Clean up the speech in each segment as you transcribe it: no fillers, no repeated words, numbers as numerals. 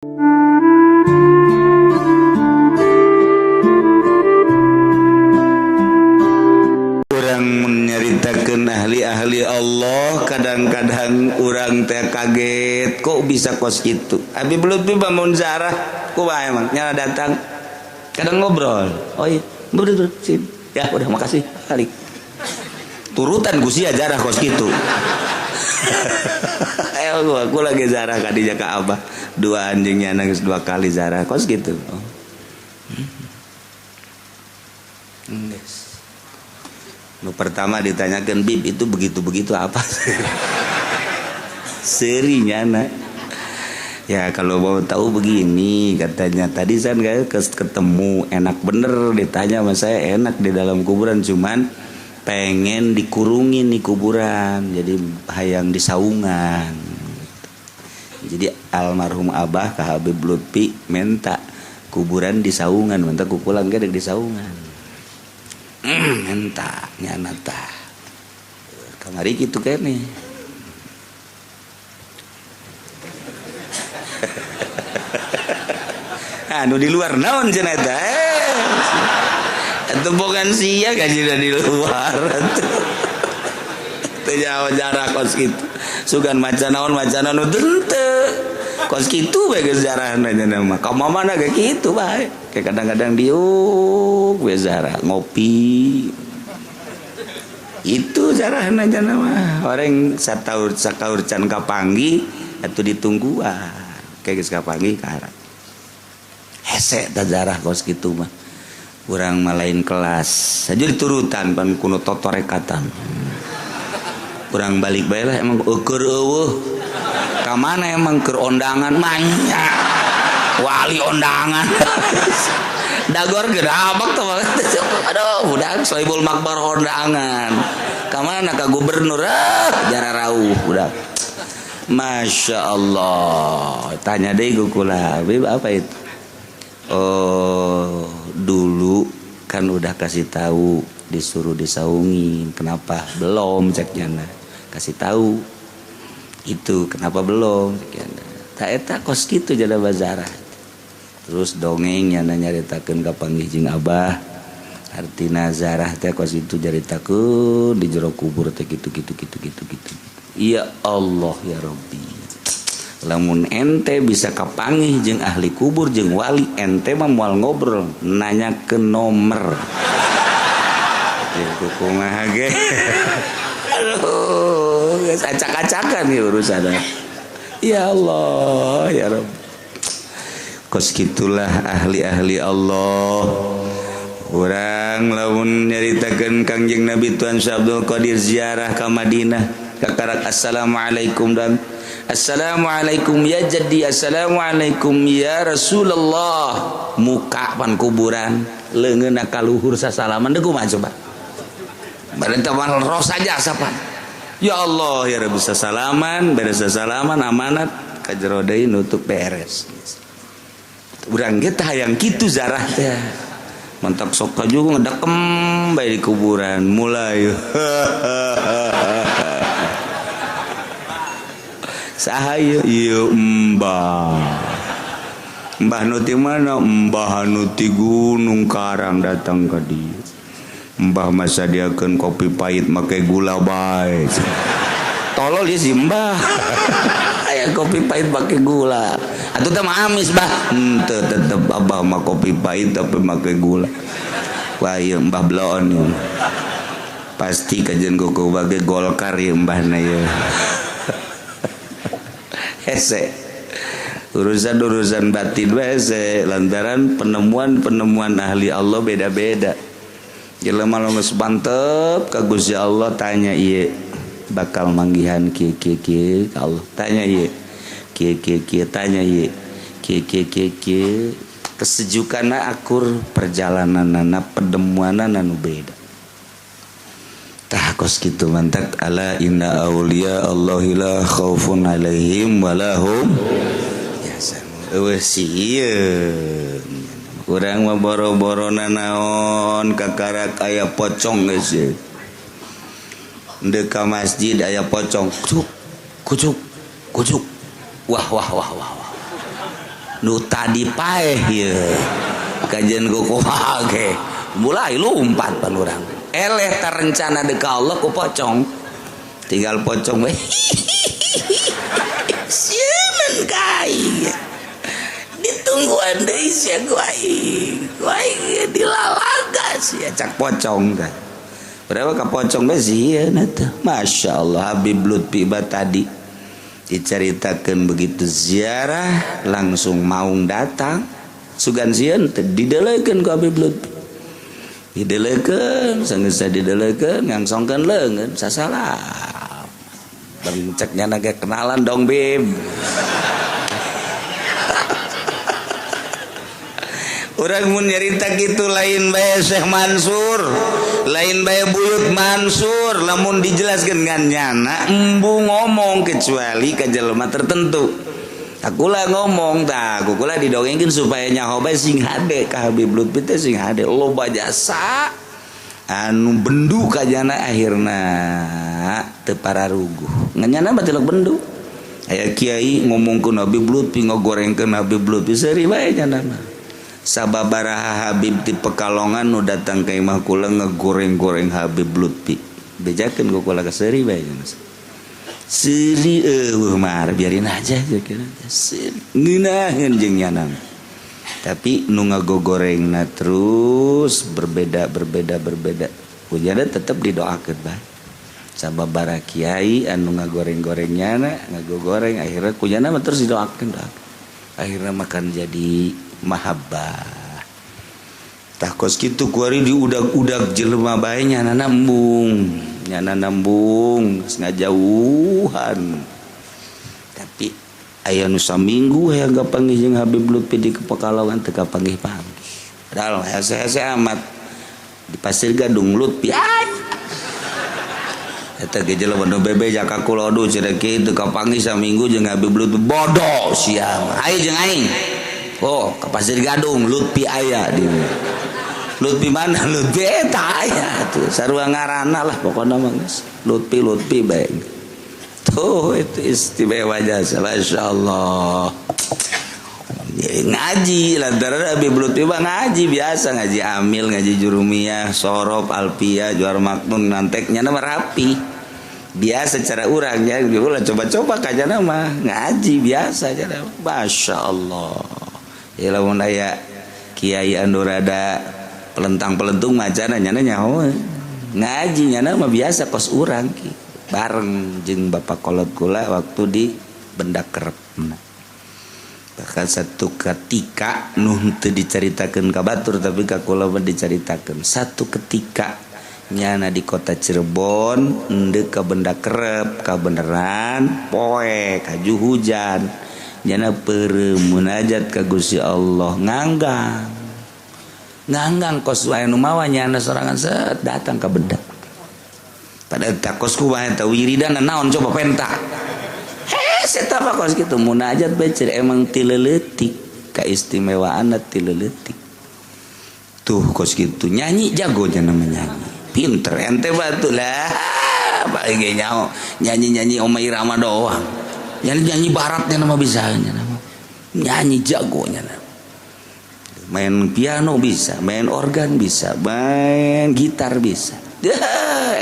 Urang menyaritakeun ahli-ahli Allah, kadang-kadang urang teh kaget kok bisa kos kitu. Abi belut pi bangun zarah ku bae emang nyala datang. Kadang ngobrol. Oh iya, betul sih. Ya udah makasih balik. Turutan ku sia zarah kos kitu. Aku lagi zarah kadinya ka Abah. Dua anjingnya nangis 2 kali zarah kos gitu. Oh. Nu pertama ditanyakan, Bib itu begitu-begitu apa? Serinya nak. Ya kalau mau tahu begini katanya, tadi saya ketemu enak bener, ditanya sama saya enak di dalam kuburan, cuman pengen dikurungin di kuburan, jadi hayang disaungan. Jadi almarhum Abah ka Habib Lutfi minta kuburan disaungan, minta kupulang ge di saungan. Minta nyana tah. Kamari kitu keneh. Anu di luar naon cenah eta? Atuh bogan sia kajina di luar atuh. Teu nyawa jarak kos kitu. Sugan maca naon nu teu. Kos kitu we geus jarahna nya mah. Ka mamana ge kitu bae. Kayak kadang-kadang diuk we zarah ngopi. Itu jarahna nya mah. Orang sataur can kapanggih atuh ditungguan. Kayak geus kapanggih ka harap. Hese da zarah kos kitu mah. Urang mah lain kelas. Saja diturutan pan kuno totorekatan. Urang balik bae lah emang keur eueuh. Ka mana emang keur ondangan manya. Wali ondangan. Dagor gerabak tuh. Aduh, budak Soibul Makbar ondangan. Ka mana ka gubernur jara rauh budak. Masya Allah. Tanya deui ku kula, Bib apa itu? Oh, dulu kan udah kasih tahu disuruh disaungin, kenapa belum ceknya? Kasih tahu itu kenapa belum ceknya? Tak eta kos kitu jada bazarah. Terus dongeng nya nyaritakeun ka panggih jeung Abah. Artina zarah teh kos itu jaritakeun di jero kubur teh gitu. Ya Allah ya Rabbi. Lamun ente bisa kapanggih jeung ahli kubur jeung wali, ente mah moal ngobrol nanya ke nomor. Jadi kumaha ge. Aduh, geus acak-acakan ieu urusan. Ya Allah, ya Rabb. Kos kitulah ahli-ahli Allah. Urang lamun nyaritakeun Kangjeng Nabi Tuan Syekh Abdul Qadir ziarah ka Madinah, kakarak assalamualaikum dan assalamualaikum ya jaddi, assalamualaikum ya Rasulullah. Muka pan kuburan leungeunna ka luhur sasalaman deuk kumaha coba. Baren taman roh saja sapan. Ya Allah ya Rabbi sasalaman, beres sasalaman amanat ka jero deui nutup beres. Urang ge teh hayang kitu zarah teh. Mantap sok ka juga ngedekem bae di kuburan mulai. Sahaya ieu mbah nu ti mana? Mbah nu ti Gunung Karang datang ka dieu. Mbah mah sadiakeun kopi pahit make gula bae. Tolol ieu si mbah. Aya kopi pahit make gula. Atuh teh mah amis bah. Henteu tetep Abah mah kopi pahit tapi make gula. Wah ieu mbah bloon ieu. Pasti kajian kuku bage Golkar ieu mbahna ieu. Hese urusan batin hese lantaran penemuan ahli Allah beda-beda. Jelema geus mantep ka Gusti Allah tanya ieu bakal manggihan kieu ka Allah. Tanya ieu kieu tanya ieu kieu kesejukanna akur perjalananna penemuanna nu beda. Tah kos kitu mantak ala inna auliya Allahi la khaufun alaihim walahum yahzanun. Eueuh sieun. Urang mah boro-borona naon kakarak aya pocong geus ye. Deuk ka masjid aya pocong. Kucuk. Wah. nu tadi paeh ieu kajian kukuha ge mulai lumpat pan urang eleh tarencana deuk ka Allah ku pocong tinggal pocong we sieun kai ditungguan deui sia ku aing dilalagas ya cak pocong teh berapa ka pocong we sieun atuh masyaallah Habib Lutfi tadi diceritakan begitu ziarah langsung mau datang sugan sieun didelekeun ku Habib Lutfi didelekeun sanggeus didelekeun ngangsongkeun leungeun sasalam bari cek nyana ge kenalan dong Bib urang mun nyarita kitu lain bae Syekh Mansur lain bae Buyut Mansur lamun dijelaskeun ngan nyana embu ngomong kecuali ka jelema tertentu akulah ngomong tah akulah didongengkeun supaya nyaho bae sing hade ka Habib Lutfi teh sing hade loba jasa anu bendu ka jana akhirna teu pararuguh ngan nyana batilok bendu aya kiai ngomongkeun Habib Lutfi ngogorengkeun Habib Lutfi seuri bae nyana mah sababaraha Habib di Pekalongan nu datang ka imah kula ngegoreng-goreng Habib Lutfi bejakeun ku kula ka seuri bae seuri eueuh mar biarin aja ngeunaheun jeung nyana tapi nu ngagogorengna terus berbeda kujana tetep didoakeun bae sababaraha kiai anu ngagoreng-goreng nyana ngagogoreng akhirnya kujana mah terus didoakeun akhirnya makan jadi mahabbah tah kos kitu kuari di udag-udag jelema bae nyana nambung ngajauhan tapi aya nu saminggu hayang kapanggih jeung Habib Lutfi di Pekalongan teu kapanggih-panggih padahal hese-hese amat di Pasir Gadung Lutfi eta ge jelema nu bebe jaka kulodo cenah kitu kapanggih saminggu jeung Habib Lutfi bodoh sia ayo jeung aing oh ke Pasir Gadung Lutfi aya di Lutfi mana Lutfi eta aya tuh sarua ngaranna lah pokona mah geus Lutfi bae tuh itu istimewa jasa masyaallah ngaji lantaran Habib Lutfi mah ngaji biasa ngaji amil ngaji jurumiyah sorof alfiyah juar maknun nanteknya nama rapi biasa cara urangnya ulah coba-coba kajana mah ngaji biasa cara masyaallah ya lamun aya kiai anu rada pelentang-pelentung macana nyana nyaho ngaji nyana mah biasa kos urang ki bareng jeung Bapak Kolot kula waktu di Benda Kerep bahkan satu ketika nu teu dicaritakeun ka batur tapi ka kula mah dicaritakeun satu ketika nyana di kota Cirebon endeu ka Benda Kerep ka beneran poe kaju hujan nyana peureuh munajat ka Gusti Allah nganggang kos wae nu mawa nyana sorangan set datang ka Benda pada eta kosku wae eta wiridan naon coba penta eta apa kos kitu munajat bae cer emang ti leuletik kaistimewaanna ti leuletik tuh kos kitu nyanyi jago cenah nyanyi pinter ente batu lah paling ge nyanyi Oma Irama doang nyanyi baratnya nama bisa nyanyi jagonya main piano bisa main organ bisa main gitar bisa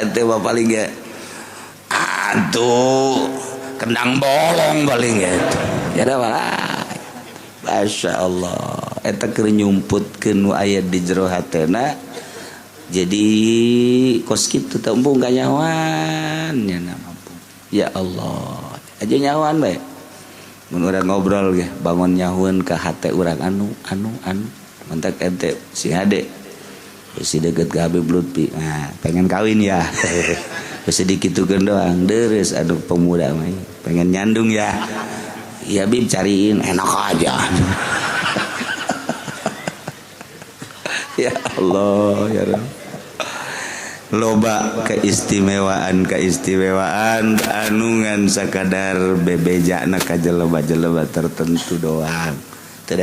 ente mah paling ge aduh kendang bolong paling ge ya da masyaallah eta keur nyumputkeun nu aya di jero hatena jadi kos kitu teu embung kanyawan nya mampu ya Allah aja nyawan bae mun urang ngobrol ge bangun nyahueun ka hate urang anu mentek ente si hade si deket ka Habib Lutfi nah pengen kawin ya sedikit tukeun doang deres anu pemuda mah pengen nyandung ya iya Bib cariin enak aja ya Allah ya Rabb loba keistimewaan anungan sakadar bebejana ka jelema-jelema tertentu doang teu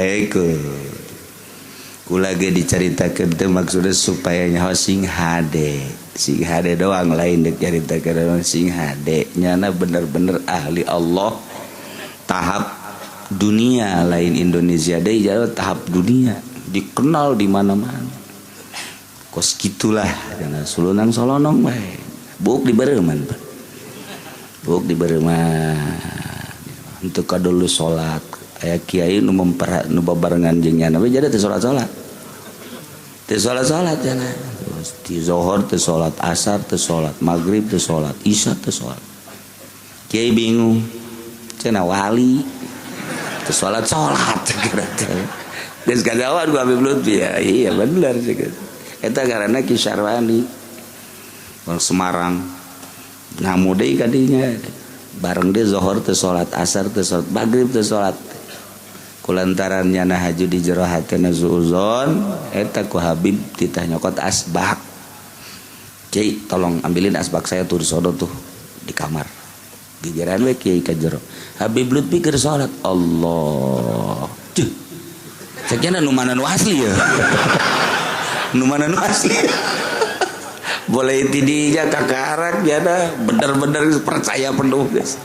kula ge dicaritakeun teh maksudna supaya nyaho sing hade doang lain deuk caritakeun sing hade nyana bener-bener ahli Allah tahap dunia lain Indonesia deh jauh tahap dunia dikenal di mana-mana kos gitulah jangan sulunang solonong bae buk di bereman buk di bereman untuk kadulu sholat aya kiai nu barengan jeung nya we jadi teu salat jangan di zuhur teu salat asar teu salat maghrib teu salat isya teu salat kiai bingung cenah wali teu salat geus kagawan ku Habib Lutfi ya iya bener ceuk eta ngaranna Ki Syarwani orang Semarang ngamu deui ka dinya bareng dia zuhur teu salat asar teu salat maghrib teu salat kulantaran nyana haju di jero hatena suuzon eta ku Habib titah nyokot asbak Kiai tolong ambilin asbak saya tuh di sono tuh di kamar gigiran we Kiai ka jero Habib Lutfi keur salat Allah sakjana nu mana nu asli ya nu mana nu asli boleh tidinya kakarak jana bener-bener percaya penuh guys